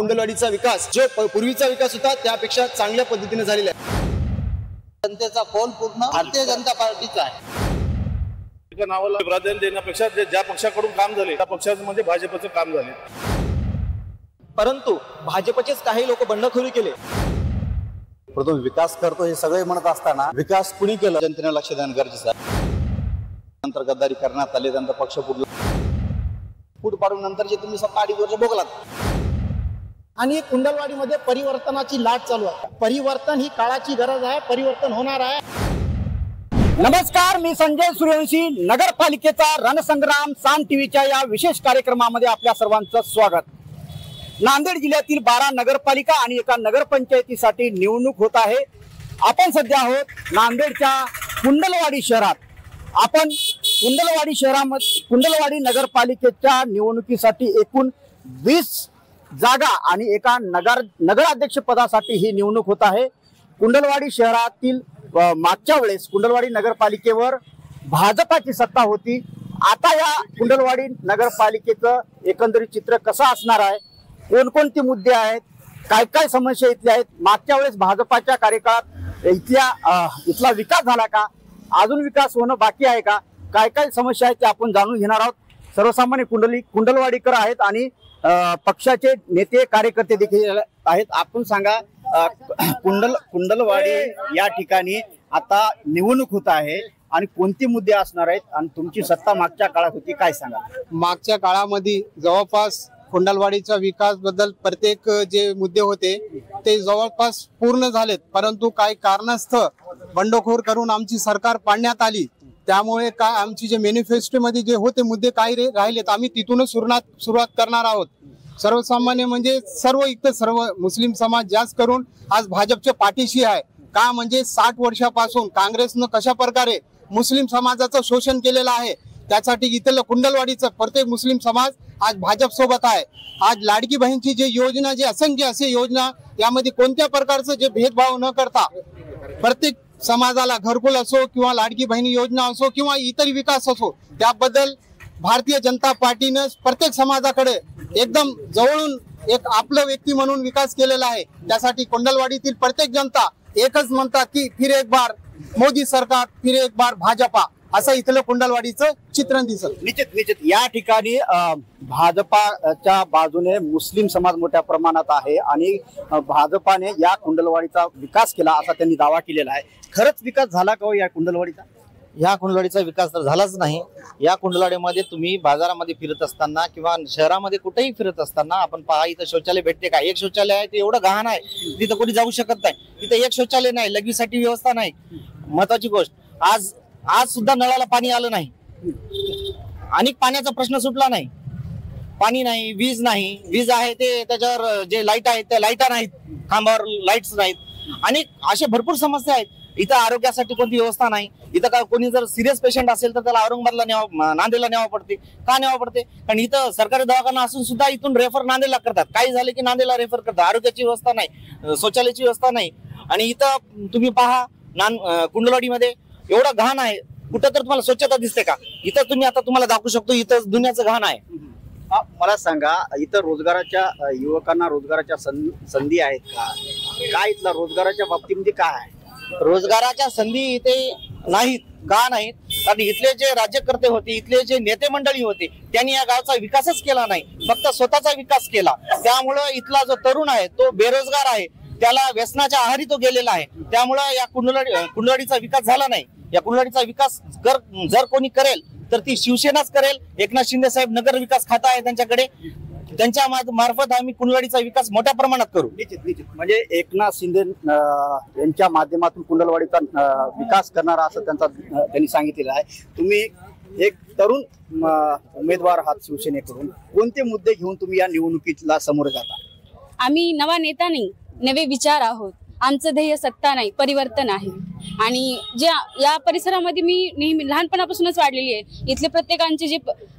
कुंडलवाडीचा विकास जो पूर्वीचा विकास होता त्यापेक्षा चांगल्या पद्धतीने झालेला आहे। जनतेचा कौल पूर्ण भारतीय जनता पार्टीचा आहे। नावाला प्राधान्य देण्यापेक्षा ज्या पक्षाकडून काम झाले त्या पक्षाचं म्हणजे भाजपचं काम झाले, परंतु भाजपचेच काही लोक बंडखोरी केले। प्रथम विकास करतो हे सगळे म्हणत असताना विकास कुणी केला जनतेने लक्ष देणं गरजेचं आहे। नंतर गद्दारी करण्यात आले, त्यानंतर पक्ष फूट पाडून नंतरचे तुम्ही 7-8 वर्ष भोगलात आणि कुंडलवाडीमध्ये परिवर्तनाची लाट चालू आहे। परिवर्तन ही काळाची गरज आहे, परिवर्तन होणार आहे। नमस्कार, मी संजय सूर्यवंशी। नगरपालिकेचा रणसंग्राम सान टीव्हीच्या या विशेष कार्यक्रमामध्ये आपल्या सर्वांचं स्वागत। नांदेड जिल्ह्यातील 12 नगरपालिका आणि एका नगरपंचायतीसाठी निवडणूक होत आहे। आपण सध्या आहोत नांदेडच्या कुंडलवाडी शहरात। आपण कुंडलवाडी शहरामध्ये कुंडलवाडी नगरपालिकेच्या निवडणुकीसाठी एकूण 20 जागा आणि एका नगराध्यक्ष पदासाठी ही निवडणूक होत आहे। कुंडलवाडी शहरातील मागच्या वेळेस कुंडलवाडी नगरपालिकेवर भाजपाची सत्ता होती। आता या कुंडलवाडी नगरपालिकेचं एकंदरीत चित्र कसं असणार आहे, कोणकोणते मुद्दे आहेत, काय काय समस्या इथल्या आहेत, मागच्या वेळेस भाजपाच्या कार्यकाळात इथला विकास झाला का, अजून विकास होणं बाकी आहे का, काय काय समस्या आहेत ते आपण जाणून घेणार आहोत। सर्वसामान्य कुंडलवाडीकर आहेत आणि पक्षाचे नेते कार्यकर्ते देखील आहेत। आपण सांगा, कुंडलवाडी या ठिकाणी आता निवडणूक होत आहे आणि कोणते मुद्दे असणार आहेत आणि तुमची सत्ता मागच्या काळात होती, काय सांगा? मागच्या काळामध्ये जवळपास कुंडलवाडीचा विकास बद्दल प्रत्येक जे मुद्दे होते ते जवळपास पूर्ण झालेत, परंतु काही कारणास्तव बंडखोर करून आमची सरकार पाडण्यात आली। त्यामुळे काय आमची जे मॅनिफेस्टो मध्ये जे होते मुद्दे काही राहिलेत, आम्ही तिथूनच सुरुवात करणार आहोत। सर्वसामान्य म्हणजे सर्व मुस्लिम समाज जास्त करून आज भाजपच्या पाठीशी आहे का, म्हणजे 60 वर्षापासून काँग्रेसनं कशा प्रकारे मुस्लिम समाजाचं शोषण केलेलं आहे, त्यासाठी इथलं कुंडलवाडीचं प्रत्येक मुस्लिम समाज आज भाजप सोबत आहे। आज लाडकी बहीणची जे योजना, जे असंख्य असे योजना, यामध्ये कोणत्या प्रकारचं जे भेदभाव न करता प्रत्येक समाजाला घरकुल असो किंवा लाडकी बहिणी योजना असो किंवा इतर विकास असो, त्याबद्दल भारतीय जनता पार्टीनं प्रत्येक समाजाकडे एकदम जवळून एक आपलं व्यक्ती म्हणून विकास केलेला आहे। त्यासाठी कुंडलवाडीतील प्रत्येक जनता एकच म्हणतात की फिर एक बार मोदी सरकार, फिर एक बार भाजपा, असं इथलं कुंडलवाडीचं चित्रण दिसत। निश्चित या ठिकाणी भाजपाच्या बाजूने मुस्लिम समाज मोठ्या प्रमाणात आहे आणि भाजपाने या कुंडलवाडीचा विकास केला असा त्यांनी दावा केलेला आहे। खरंच विकास झाला का या कुंडलवाडीचा? या कुंडलवाडीचा विकास तर झालाच नाही। या कुंडलवाडीमध्ये तुम्ही बाजारामध्ये फिरत असताना किंवा शहरामध्ये कुठेही फिरत असताना आपण पहा, इथं शौचालय भेटते का? एक शौचालय आहे ते एवढं गहाण आहे, तिथं कोणी जाऊ शकत नाही। तिथं एक शौचालय नाही, लगवीसाठी व्यवस्था नाही। महत्वाची गोष्ट, आज सुद्धा नळाला पाणी आलं नाही आणि पाण्याचा प्रश्न सुटला नाही। पाणी नाही, वीज नाही, वीज आहे ते त्याच्यावर जे लाईट आहेत त्या लाईटा नाहीत, खांबावर लाईट्स नाहीत आणि असे भरपूर समस्या आहेत। इथं आरोग्यासाठी कोणती व्यवस्था नाही। इथं का कोणी जर सिरियस पेशंट असेल तर त्याला औरंगाबादला नांदेडला न्यावं पडते। का न्यावं पडते? कारण इथं सरकारी दवाखाना असून सुद्धा इथून रेफर नांदेडला करतात। काही झाले की नांदेडला रेफर करतात। आरोग्याची व्यवस्था नाही, शौचालयाची व्यवस्था नाही आणि इथं तुम्ही पहा कुंडलवाडीमध्ये एवढं घाण आहे, कुठं तर तुम्हाला स्वच्छता दिसते का? इथं तुम्हाला दाखवू शकतो, इथं दुनियाचं घाण आहे। मला सांगा, इथं रोजगाराच्या युवकांना रोजगाराच्या संधी आहेत का? काय इथला रोजगाराच्या बाबतीमध्ये काय आहे? रोजगाराच्या संधी इथे नाहीत का नाहीत? कारण इथले जे राज्यकर्ते होते, इथले जे नेते मंडळी होते, त्यांनी या गावचा विकासच केला नाही, फक्त स्वतःचा विकास केला। त्यामुळे इथला जो तरुण आहे तो बेरोजगार आहे, त्याला व्यसनाच्या आहारी तो गेलेला आहे। त्यामुळे या कुंडलवाडीचा विकास झाला नाही। या कुंडलवाडीचा विकास जर कोणी करेल तर ती शिवसेनाच करेल। एकनाथ शिंदे साहेब नगर विकास खाता आहे त्यांच्याकडे, त्यांच्या मार्फत आम्ही कुंडलवाडीचा विकास मोठ्या प्रमाणात करू। निश्चित म्हणजे एकनाथ शिंदे यांच्या माध्यमातून कुंडलवाडीचा विकास करणारा असं त्यांनी सांगितलेलं आहे। तुम्ही एक तरुण उमेदवार आहात शिवसेनेकडून, कोणते मुद्दे घेऊन तुम्ही या निवडणुकीला सामोरे जाता? आम्ही नवा नेता नाही, नवे विचार आहोत। आमचं ध्येय सत्ता नाही, परिवर्तन आहे। आणि जे या परिसरामध्ये मी नेहमी लहानपणापासूनच वाढलेली आहे, इथले प्रत्येकांचे जे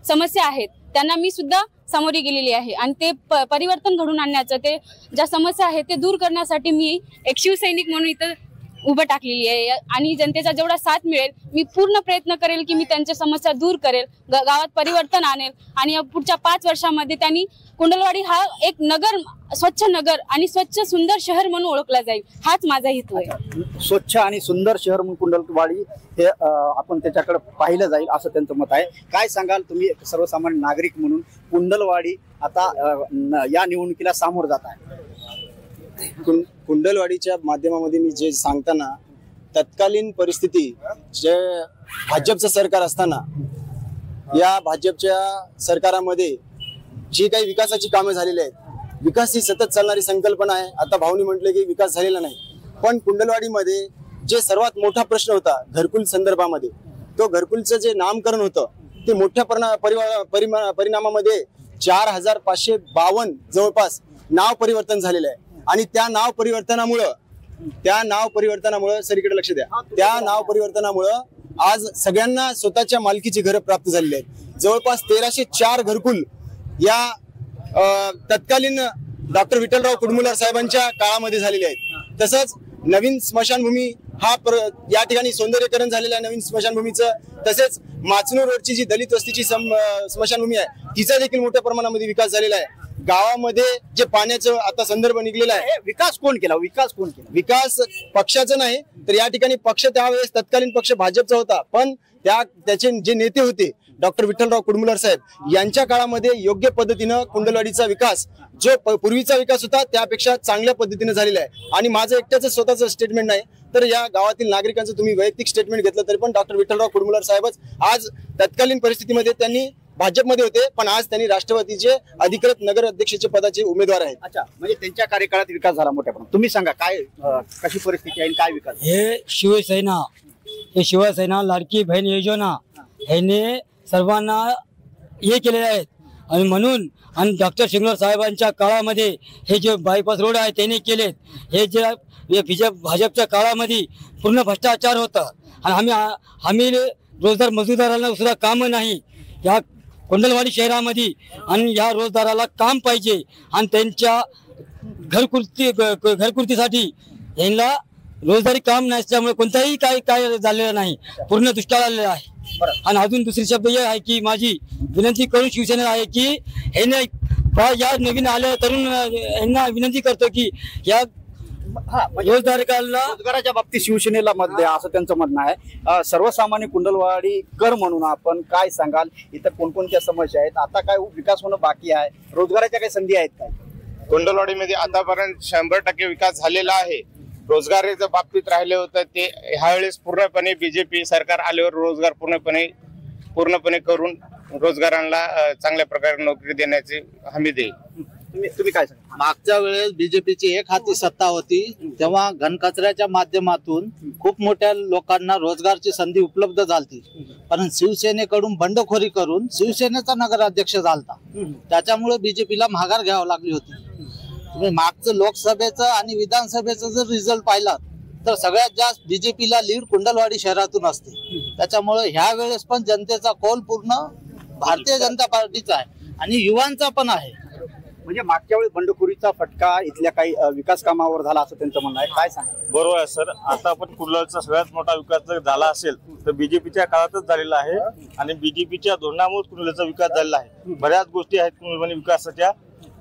समस्या आहेत त्यांना मी सुद्धा सामोरी गेलेली आहे आणि ते परिवर्तन घडून आणण्याचं, ते ज्या समस्या आहेत ते दूर करण्यासाठी मी एक शिवसैनिक म्हणून इथं उभं टाकलेली आहे आणि जनतेचा जेवढा साथ मिळेल मी पूर्ण प्रयत्न करेल की मी त्यांच्या समस्या दूर करेल, गावात परिवर्तन आणेल आणि पुढच्या 5 वर्षामध्ये त्यांनी कुंडलवाडी हा एक नगर, स्वच्छ नगर आणि स्वच्छ सुंदर शहर म्हणून ओळखला जाईल, हाच माझा हेतू आहे. स्वच्छ आणि सुंदर शहर म्हणून कुंडलवाडी हे आपण त्याच्याकडे पाहिलं जाईल असं त्यांचं मत आहे. काय सांगाल तुम्ही एक सर्वसामान्य नागरिक म्हणून, कुंडलवाडी आता या निवडणुकीला सामोर जात आहे? कुंडलवाडीच्या माध्यमामध्ये मी जे सांगताना, तत्कालीन परिस्थिती जे भाजपचं सरकार असताना या भाजपच्या सरकारामध्ये जी काही विकासाची कामे झालेली आहेत, विकास ही सतत चालणारी संकल्पना आहे. आता भाऊनी म्हटले की विकास झालेला नाही, पण कुंडलवाडीमध्ये जे सर्वात मोठा प्रश्न होता घरकुल संदर्भामध्ये, तो घरकुलचं जे नामकरण होतं ते मोठ्या परिणामामध्ये 4552 जवळपास नाव परिवर्तन झालेलं आहे. आणि त्या नाव परिवर्तनामुळं सरीकडे लक्ष द्या, त्या नाव परिवर्तनामुळं आज सगळ्यांना स्वतःच्या मालकीची घरं प्राप्त झालेली आहेत. जवळपास 1304 घरकुल या तत्कालीन डॉक्टर विठ्ठलराव कुडमुलार साहेबांच्या काळामध्ये झालेले आहेत. तसंच नवीन स्मशानभूमी या ठिकाणी सौंदर्यीकरण झालेलं आहे नवीन स्मशानभूमीचं. तसेच माचनूर रोडची जी दलित वस्तीची स्मशानभूमी आहे तिचा देखील मोठ्या प्रमाणामध्ये विकास झालेला आहे. गावामध्ये जे पाण्याचं आता संदर्भ निघलेला आहे, विकास कोण केला? विकास पक्षाचं नाही, तर या ठिकाणी पक्ष त्यावेळेस तत्कालीन पक्ष भाजपचा होता, पण त्याचे जे नेते होते डॉक्टर विठ्ठलराव कुडमुलार साहेब यांच्या काळामध्ये योग्य पद्धतीनं कुंडलवाडीचा विकास जो पूर्वीचा विकास होता त्यापेक्षा चांगल्या पद्धतीने झालेला आहे. आणि माझं एकट्याचं स्वतःचं स्टेटमेंट नाही, तर या गावातील नागरिकांचं तुम्ही वैयक्तिक स्टेटमेंट घेतलं तरी पण डॉक्टर विठ्ठलराव कुडमुलार साहेबच आज तत्कालीन परिस्थितीमध्ये त्यांनी भाजपमध्ये होते, पण आज त्यांनी राष्ट्रवादीचे अधिकृत नगर अध्यक्षाचे पदाचे उमेदवार आहेत. अच्छा, म्हणजे त्यांच्या कार्यकाळात विकास झाला मोठ्या प्रमाणात. तुम्ही सांगा काय कशी परिस्थिती आहे, काय विकास? हे शिवसेना लाडकी बहीण योजना ह्याने सर्वांना हे केलेले आहेत आणि म्हणून आणि डॉक्टर शिंगोर साहेबांच्या काळामध्ये हे जे बायपास रोड आहे त्याने केलेत. हे जे भाजपच्या काळामध्ये पूर्ण भ्रष्टाचार होता आणि आम्ही रोजगार मजूरदारांना सुद्धा कामं नाही या कुंडलवाडी शहरामध्ये आणि या रोजगाराला काम पाहिजे आणि त्यांच्या घरकुर्तीसाठी यांना रोजगारी काम नसल्यामुळे कोणताही काय झालेलं नाही, पूर्ण दुष्काळ आलेला आहे. आणि अजून दुसरी शब्द हे आहे की माझी विनंती करून शिवसेना आहे की हे या नवीन आल्या तरुण यांना विनंती करतो की या रोजगाराच्या बाबतीत शिवसेनेला मत द्या असं त्यांचं म्हणणं आहे. सर्वसामान्य कुंडलवाडी कर म्हणून आपण काय सांगाल? इथं कोणकोणत्या समस्या आहेत? आता काय विकास होणं बाकी आहे? रोजगाराच्या काही संधी आहेत काय? कुंडलवाडीमध्ये आतापर्यंत 100% विकास झालेला आहे. रोजगाराच्या बाबतीत राहिले होतं ते ह्यावेळेस पूर्णपणे बीजेपी सरकार आल्यावर रोजगार पूर्णपणे करून रोजगारांना चांगल्या प्रकारे नोकरी देण्याची हमी देईल. तुम्ही काय सांगा? मागच्या वेळेस बीजेपीची एक हाती सत्ता होती, तेव्हा घनकचऱ्याच्या माध्यमातून खूप मोठ्या लोकांना रोजगारची संधी उपलब्ध झाली, पण शिवसेनेकडून बंडखोरी करून शिवसेनेचा नगराध्यक्ष झालता, त्याच्यामुळे बीजेपीला माघार घ्यावी लागली होती. तुम्ही मागचं लोकसभेचं आणि विधानसभेचं जर रिझल्ट पाहिला तर सगळ्यात जास्त बीजेपीला लीड कुंडलवाडी शहरातून असते. त्याच्यामुळे ह्या वेळेस पण जनतेचा कौल पूर्ण भारतीय जनता पार्टीचा आहे आणि युवांचा पण आहे. म्हणजे मागच्या वेळेस बंडखोरीचा फटका इथल्या काही विकास कामावर झाला असं त्यांचं म्हणणं आहे. काय सांगा? बरोबर आहे सर. आता आपण कुंडलचा सगळ्यात मोठा विकास जर झाला असेल तर बीजेपीच्या काळातच झालेला आहे आणि बीजेपीच्या धोरणामुळे कुंडलचा विकास झालेला आहे. बऱ्याच गोष्टी आहेत कुंडलवाडी विकासाच्या,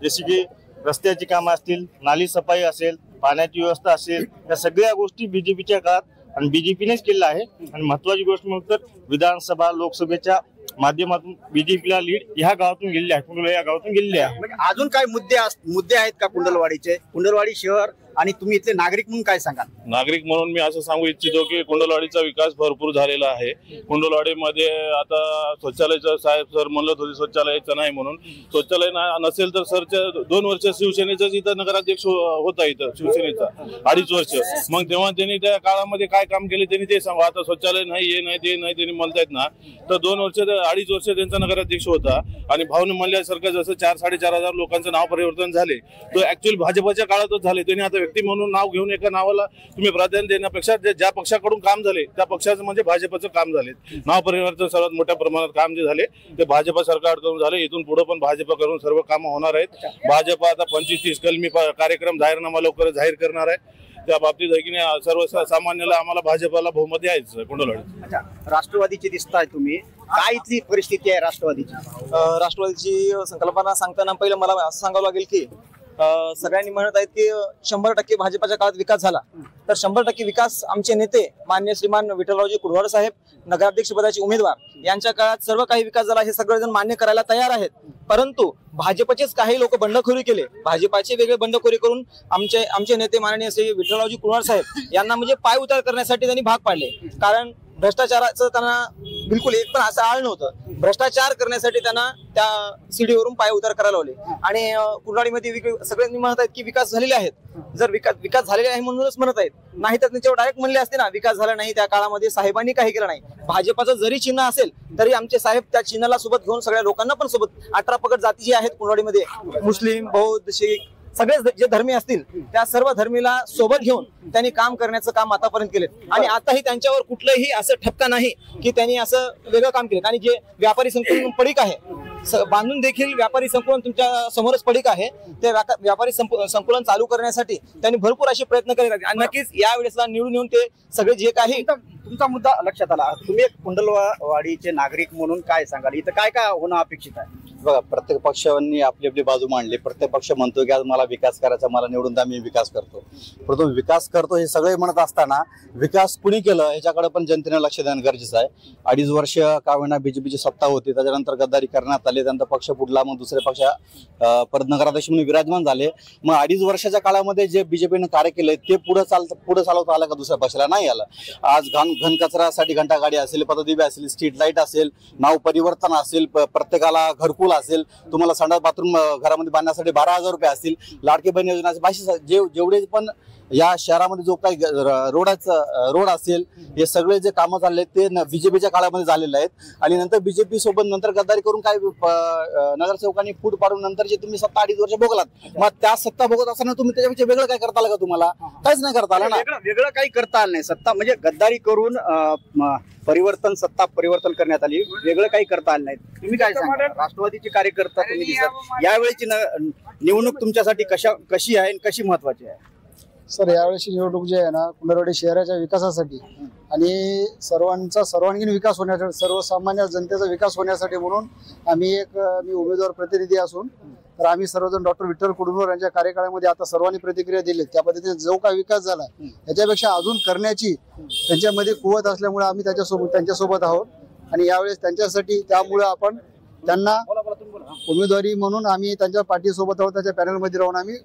जशी की रस्त्याची कामं असतील, नाली सफाई असेल, पाण्याची व्यवस्था असेल, या सगळ्या गोष्टी बीजेपीच्या काळात आणि बीजेपीनेच केलेल्या आहे. आणि महत्वाची गोष्ट म्हणून तर विधानसभा लोकसभेच्या माध्यमातून बीजेपीला लीड ह्या गावातून गेलेली आहे, कुंडलवाडी या गावातून गेलेली आहे. म्हणजे अजून काय मुद्दे आहेत का कुंडलवाडीचे? कुंडलवाडी शहर आणि तुम्ही इथले नागरिक म्हणून काय सांगाल? नागरिक म्हणून मी असं सांगू इच्छितो की कुंडलवाडीचा विकास भरपूर झालेला आहे. कुंडलवाडीमध्ये आता शौचालयाचं साहेब सर म्हणत होते शौचालयाचं नाही म्हणून. शौचालय नसेल तर सरच्या 2 वर्ष शिवसेनेचाच इथं नगराध्यक्ष होता, इथं शिवसेनेचा 2.5 वर्ष. मग तेव्हा त्यांनी त्या काळामध्ये काय काम केले त्यांनी ते सांगा. आता शौचालय नाही, हे नाही, ते नाही त्यांनी म्हणतायत ना, तर 2-2.5 वर्ष त्यांचा नगराध्यक्ष होता. आणि भाऊने म्हणल्यासारखं जसं 4-4.5 हजार लोकांचं नाव परिवर्तन झाले तो ऍक्च्युअली भाजपच्या काळातच झाले. त्यांनी आता व्यक्ती म्हणून नाव घेऊन एका नावाला तुम्ही प्राधान्य देण्यापेक्षा ज्या पक्षाकडून काम झाले त्या पक्षाचं म्हणजे भाजपचं काम झाले. नाव परिवर्तन सर्वात मोठ्या प्रमाणात काम जे झाले ते भाजप सरकारकडून झाले. इथून पुढे पण भाजप करून सर्व कामं होणार आहेत. भाजप आता 25-30 कलमी कार्यक्रम जाहीरनामा लवकरच जाहीर करणार आहे. त्या बाबतीत आहे की नाही सर्वसामान्याला आम्हाला भाजपला बहुमत द्यायचं कुंडलवाडी. अच्छा, राष्ट्रवादीचे दिसताय तुम्ही, काय इथली परिस्थिती आहे राष्ट्रवादीची? राष्ट्रवादीची संकल्पना सांगताना पहिलं मला असं सांगावं लागेल की सगळ्यांनी म्हणत आहेत की 100% भाजपाच्या काळात विकास झाला, तर 100% विकास आमचे नेते माननीय श्रीमान विठ्ठलरावजी कुडवाड साहेब नगराध्यक्ष पदाचे उमेदवार यांच्या काळात सर्व काही विकास झाला हे सगळेजण मान्य करायला तयार आहेत. परंतु भाजपचेच काही लोक बंडखोरी केले, भाजपाचे वेगळे बंडखोरी करून आमचे नेते माननीय श्री विठ्ठलरावजी कुडवाड साहेब यांना म्हणजे पाय उतार करण्यासाठी त्यांनी भाग पाडले. कारण भ्रष्टाचाराचं त्यांना बिलकुल एक पण असं आळ नव्हतं. भ्रष्टाचार करण्यासाठी त्यांना त्या सीडीवरून पाय उतार करायला लावले. आणि कुंडवाडीमध्ये सगळ्यांनी म्हणत आहेत की विकास झालेले आहेत. जर विकास झालेले आहे म्हणूनच म्हणत आहेत, नाही तर त्यांच्यावर डायरेक्ट म्हणले असते ना विकास झाला नाही त्या काळामध्ये साहेबांनी काही केलं नाही. भाजपाचं जरी चिन्ह असेल तरी आमचे साहेब त्या चिन्हाला सोबत घेऊन सगळ्या लोकांना पण सोबत 18 पगड जाती जी आहेत कुंडवाडीमध्ये मुस्लिम, बौद्ध, शीख सगळे जे धर्मी असतील त्या सर्व धर्मीला सोबत घेऊन त्यांनी काम करण्याचं काम आतापर्यंत केले. आणि आताही त्यांच्यावर कुठलंही असं ठपका नाही की त्यांनी असं वेगळं काम केलं. आणि जे व्यापारी संकुलन पडीक आहे बांधून देखील व्यापारी संकुलन तुमच्या समोरच पडीक आहे, ते व्यापारी संकुलन चालू करण्यासाठी त्यांनी भरपूर असे प्रयत्न केले आणि नक्कीच यावेळेसला निवडून येऊन ते सगळे जे काही. तुमचा मुद्दा लक्षात आला, तुम्ही एक कुंडलवाडीचे नागरिक म्हणून काय सांगाल, इथं काय काय होणं अपेक्षित आहे? बघा, प्रत्येक पक्षांनी आपली आपली बाजू मांडली. प्रत्येक पक्ष म्हणतो की आज मला विकास करायचा, मला निवडून द्या, मी विकास करतो. परंतु विकास करतो हे सगळे म्हणत असताना विकास कुणी केलं ह्याच्याकडे पण जनतेने लक्ष देणं गरजेचं आहे. 2.5 वर्ष का होईना बीजेपीची सत्ता होती, त्याच्यानंतर गद्दारी करण्यात आली, त्यानंतर पक्ष फुटला, मग दुसरे पक्ष परत नगराध्यक्ष म्हणून विराजमान झाले. मग 2.5 वर्षाच्या काळामध्ये जे बीजेपीने कार्य केले ते पुढे चालवता आलं का? दुसऱ्या पक्षाला नाही आलं. आज घन कचऱ्यासाठी घंटागाडी असेल, पथदिवे असेल, स्ट्रीट लाईट असेल, नाव परिवर्तन असेल, प्रत्येकाला घरकुल असेल, तुम्हाला संडास बाथरूम घरामध्ये बांधण्यासाठी 12,000 रुपये असतील, लाडकी बहीण योजना असेल, जेवढे पण या शहरामध्ये जो काही रोड असेल हे सगळे जे कामं चालले ते बीजेपीच्या काळामध्ये झालेले आहेत. आणि नंतर बीजेपी सोबत नंतर गद्दारी करून काय नगरसेवकांनी फूट पाडून नंतर जे तुम्ही सत्ता 2.5 वर्ष भोगलात, मग त्या सत्ता भोगत असताना तुम्ही त्याच्यापेक्षा वेगळं काय करता आलं का? तुम्हाला काहीच नाही करता आलं ना. वेगळं काही करता आलं नाही. सत्ता म्हणजे गद्दारी करून सत्ता परिवर्तन करण्यात आली, वेगळं काही करता आलं नाही. तुम्ही काय सांगा, राष्ट्रवादीचे कार्यकर्ता तुम्ही दिसत, यावेळेची निवडणूक तुमच्यासाठी कशी आहे आणि कशी महत्वाची आहे? सर, यावेळेची निवडणूक जी आहे ना, कुंडलवाडी शहराच्या विकासासाठी आणि सर्वांचा सर्वांगीण विकास होण्यासाठी, सर्वसामान्य जनतेचा विकास होण्यासाठी म्हणून मी उमेदवार प्रतिनिधी असून तर आम्ही सर्वजण डॉक्टर विठ्ठल कुडणूर यांच्या कार्यकाळामध्ये आता सर्वांनी प्रतिक्रिया दिली. त्या पद्धतीने जो काही विकास झाला याच्यापेक्षा अजून करण्याची त्यांच्यामध्ये कुवत असल्यामुळे आम्ही त्यांच्यासोबत आहोत. आणि यावेळेस त्यांच्यासाठी त्यामुळे आपण त्यांना उमेदवारी म्हणून आम्ही त्यांच्या पार्टीसोबत आहोत. त्याच्या पॅनलमध्ये राहून आम्ही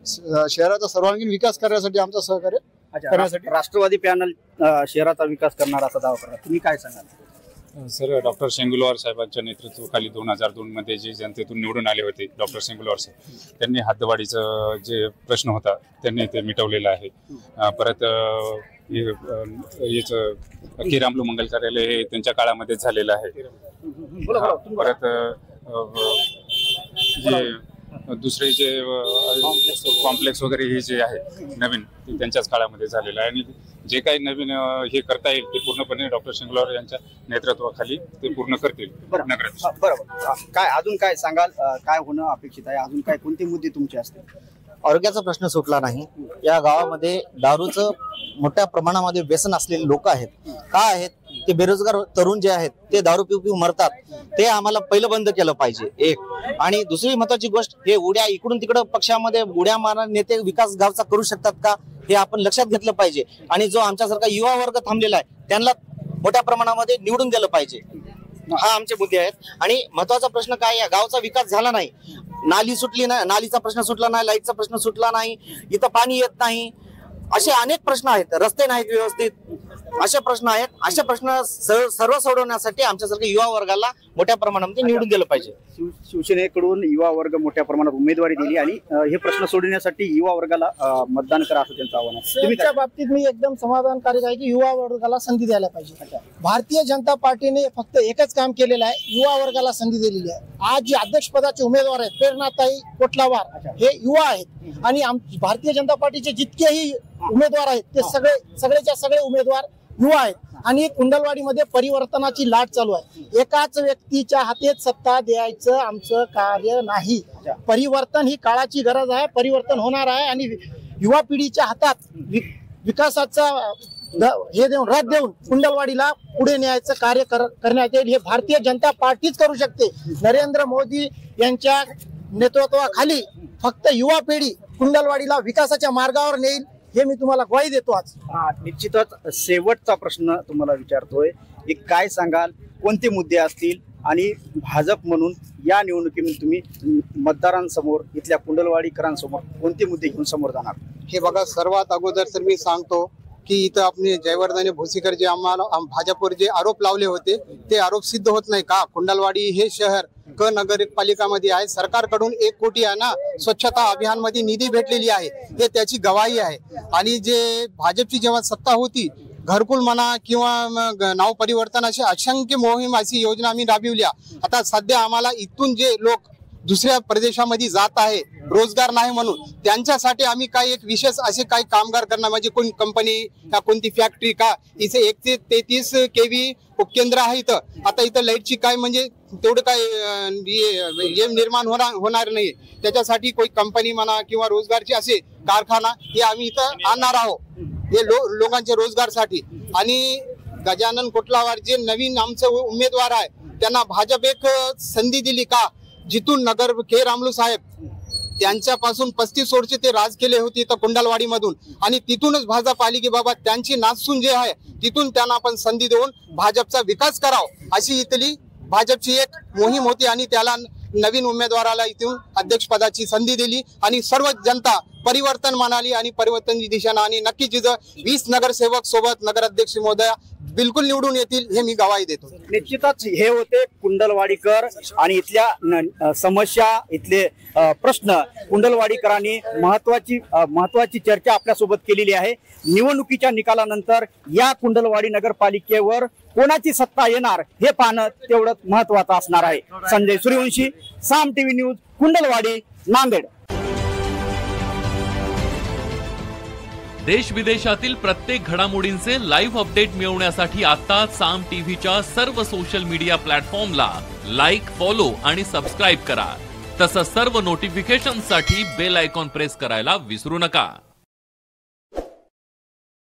शहराचा सर्वांगीण विकास करण्यासाठी आमचं सहकार्य करण्यासाठी. राष्ट्रवादी पॅनल शहराचा विकास करणार असा दावा करणार, तुम्ही काय सांगाल? सर, डॉक्टर शेंगुलवार साहेबांच्या नेतृत्वाखाली 2002 मध्ये जे जनतेतून निवडून आले होते डॉक्टर शेंगुलवार साहेब, त्यांनी हद्दवाढीचं जे प्रश्न होता त्यांनी ते मिटवलेलं आहे. परत रामलू मंगल कार्यालय हे त्यांच्या काळामध्ये झालेलं आहे. परत जे दुसरे जे कॉम्प्लेक्स वगैरे हे जे आहे नवीन ते त्यांच्याच काळामध्ये झालेलं आहे. आणि जे काही नवीन हे करता येईल ते पूर्णपणे डॉक्टर शेंगुलवार यांच्या नेतृत्वाखाली ते पूर्ण करतील. बरोबर. काय अजून काय सांगाल, काय होणं अपेक्षित आहे? अजून काय कोणते मुद्दे तुमचे असतील? आरोग्याचा प्रश्न सुटला नाही. या गावामध्ये दारूचं मोठ्या प्रमाणामध्ये व्यसन असलेले लोक आहेत. काय आहेत ते बेरोजगार तरुण जे आहेत ते दारू पिऊ मरतात. ते आम्हाला पहिलं बंद केलं पाहिजे एक. आणि दुसरी महत्वाची गोष्ट, हे उड्या इकडून तिकडं पक्षामध्ये उड्या मारणारे नेते विकास गावचा करू शकतात का हे आपण लक्षात घेतलं पाहिजे. आणि जो आमच्यासारखा युवा वर्ग थांबलेला आहे त्यांना मोठ्या प्रमाणामध्ये निवडून दिलं पाहिजे. हा आमचे मुद्दे आहेत. आणि महत्वाचा प्रश्न काय, या गावचा विकास झाला नाही, नाली सुटली नाही, नालीचा प्रश्न सुटला नाही, लाईटचा प्रश्न सुटला नाही, इथं पाणी येत नाही, असे अनेक प्रश्न आहेत, रस्ते नाहीत व्यवस्थित, असे प्रश्न आहेत. असे प्रश्न सर्व सोडवण्यासाठी आमच्यासारख्या युवा वर्गाला मोठ्या प्रमाणामध्ये निवडून दिलं पाहिजे. शिवसेनेकडून युवा वर्ग मोठ्या प्रमाणात उमेदवारी दिली आणि हे प्रश्न सोडवण्यासाठी युवा वर्गाला मतदान करा असं त्यांचं आव्हान आहे. त्यांच्या बाबतीत मी एकदम समाधानकारक आहे की युवा वर्गाला संधी द्यायला पाहिजे. भारतीय जनता पार्टीने फक्त एकच काम केलेलं आहे, युवा वर्गाला संधी दिलेली आहे. आज जे अध्यक्षपदाचे उमेदवार आहेत प्रेरणाताई कोटलावार हे युवा आहेत. आणि भारतीय जनता पार्टीचे जितकेही उमेदवार आहेत ते सगळे उमेदवार युवा आहेत. आणि कुंडलवाडीमध्ये परिवर्तनाची लाट चालू आहे. एकाच व्यक्तीच्या हातात सत्ता द्यायचं आमचं कार्य नाही. परिवर्तन ही काळाची गरज आहे, परिवर्तन होणार आहे. आणि युवा पिढीच्या हातात विकासाचा हे देऊन रद्द देऊन कुंडलवाडीला पुढे न्यायचं कार्य करण्यात येईल. हे भारतीय जनता पार्टीच करू शकते. नरेंद्र मोदी यांच्या नेतृत्वाखाली फक्त युवा पिढी कुंडलवाडीला विकासाच्या मार्गावर नेईल, हे मी तुम्हाला ग्वाही देतो. आज निश्चितच शेवटचा प्रश्न तुम्हाला विचारतोय, एक काय सांगाल, कोणते मुद्दे असतील आणि भाजप म्हणून या निवडणुकीमध्ये तुम्ही मतदारांसमोर, इथल्या कुंडलवाडीकरांसमोर कोणते मुद्दे घेऊन समोर जाणार? हे बघा, सर्वात अगोदर तर मी सांगतो की इथं आपले जयवर्धने भोसीकर जे आम्हाला भाजपवर जे आरोप लावले होते ते आरोप सिद्ध होत नाही का? कुंडलवाडी हे शहर क नगरपालिकामध्ये आहे. सरकारकडून 1 कोटी आहे ना स्वच्छता अभियान मध्ये निधी भेटलेली आहे, हे त्याची गवाही आहे. आणि जे भाजपची जेव्हा सत्ता होती, घरकुल म्हणा किंवा नाव परिवर्तन अशी असंख्य मोहीम अशी योजना आम्ही राबविल्या. आता सध्या आम्हाला इथून जे लोक दुसऱ्या प्रदेशामध्ये जात आहे रोजगार नाही म्हणून, त्यांच्यासाठी आम्ही काही एक विशेष असे काही कामगार करणार, म्हणजे कोण कंपनी का कोणती फॅक्टरी का, इथे 1 ते 33 kV उपकेंद्र आहे इथं. आता इथं लाईटची काय म्हणजे तेवढं काय हे निर्माण होणार नाही. त्याच्यासाठी कोई कंपनी म्हणा किंवा रोजगारचे असे कारखाना हे आम्ही इथं आणणार आहोत, हे लोकांच्या रोजगारसाठी. आणि गजानन कोटलावार जे नवीन आमचं उमेदवार आहे, त्यांना भाजप एक संधी दिली का, जिथून नगर के रामलू साहेब त्यांच्यापासून 35 वर्षे ते राज केले होते तर कुंडलवाडी मधून, आणि तिथूनच भाजप आली की बाबा त्यांची नाचून जे आहे तिथून त्यांना आपण संधी देऊन भाजपचा विकास करावा, अशी इथली भाजपची एक मोहीम होती. आणि त्याला नवीन उमेदवाराला इथून अध्यक्षपदाची संधी दिली आणि सर्व जनता परिवर्तन म्हणाली आणि परिवर्तनाची दिशेनं, आणि नक्कीच जिथं 20 नगरसेवक सोबत नगराध्यक्ष महोदया बिलकुल निवडून येतील, हे मी गवाही देतो. निश्चितच हे होते कुंडलवाडीकर आणि इथल्या समस्या, इथले प्रश्न कुंडलवाडीकरांनी महत्वाची चर्चा आपल्यासोबत केलेली आहे. निवडणुकीच्या निकालानंतर या कुंडलवाडी नगरपालिकेवर कोणाची सत्ता येणार हे पाहणं तेवढंच महत्वाचं असणार आहे. संजय सूर्यवंशी, साम टीव्ही न्यूज, कुंडलवाडी, नांदेड. देश विदेशातील प्रत्येक घडामोडींचे लाईव्ह अपडेट मिळवण्यासाठी आता साम टीव्हीच्या सर्व सोशल मीडिया प्लॅटफॉर्मला लाईक, फॉलो आणि सबस्क्राईब करा. तसंच सर्व नोटिफिकेशनसाठी बेल आयकॉन प्रेस करायला विसरू नका.